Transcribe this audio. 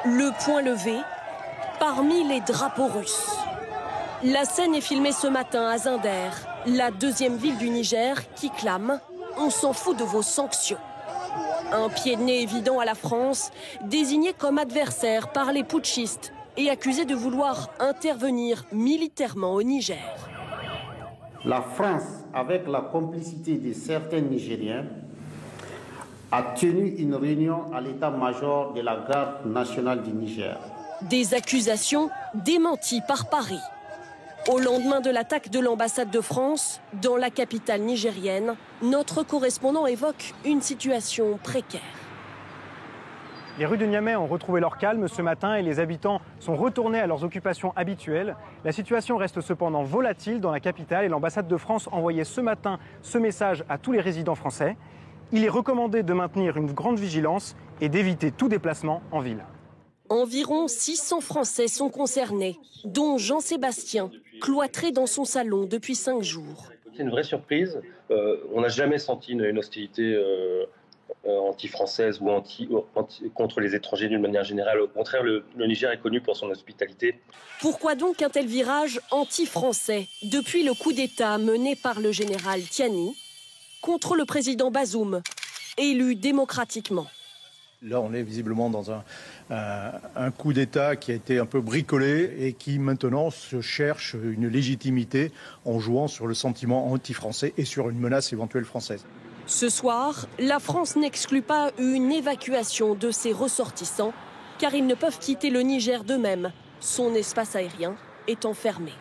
Le poing levé, parmi les drapeaux russes. La scène est filmée ce matin à Zinder, la deuxième ville du Niger, qui clame « On s'en fout de vos sanctions ». Un pied de nez évident à la France, désigné comme adversaire par les putschistes et accusé de vouloir intervenir militairement au Niger. La France, avec la complicité de certains Nigériens, a tenu une réunion à l'état-major de la garde nationale du Niger. Des accusations démenties par Paris. Au lendemain de l'attaque de l'ambassade de France, dans la capitale nigérienne, notre correspondant évoque une situation précaire. Les rues de Niamey ont retrouvé leur calme ce matin et les habitants sont retournés à leurs occupations habituelles. La situation reste cependant volatile dans la capitale et l'ambassade de France envoyait ce matin ce message à tous les résidents français. Il est recommandé de maintenir une grande vigilance et d'éviter tout déplacement en ville. Environ 600 Français sont concernés, dont Jean-Sébastien, cloîtré dans son salon depuis 5 jours. C'est une vraie surprise. On n'a jamais senti une hostilité anti-française ou contre les étrangers d'une manière générale. Au contraire, le Niger est connu pour son hospitalité. Pourquoi donc un tel virage anti-français depuis le coup d'État mené par le général Tiani contre le président Bazoum, élu démocratiquement? Là, on est visiblement dans un coup d'État qui a été un peu bricolé et qui maintenant se cherche une légitimité en jouant sur le sentiment anti-français et sur une menace éventuelle française. Ce soir, la France n'exclut pas une évacuation de ses ressortissants, car ils ne peuvent quitter le Niger d'eux-mêmes. Son espace aérien étant fermé.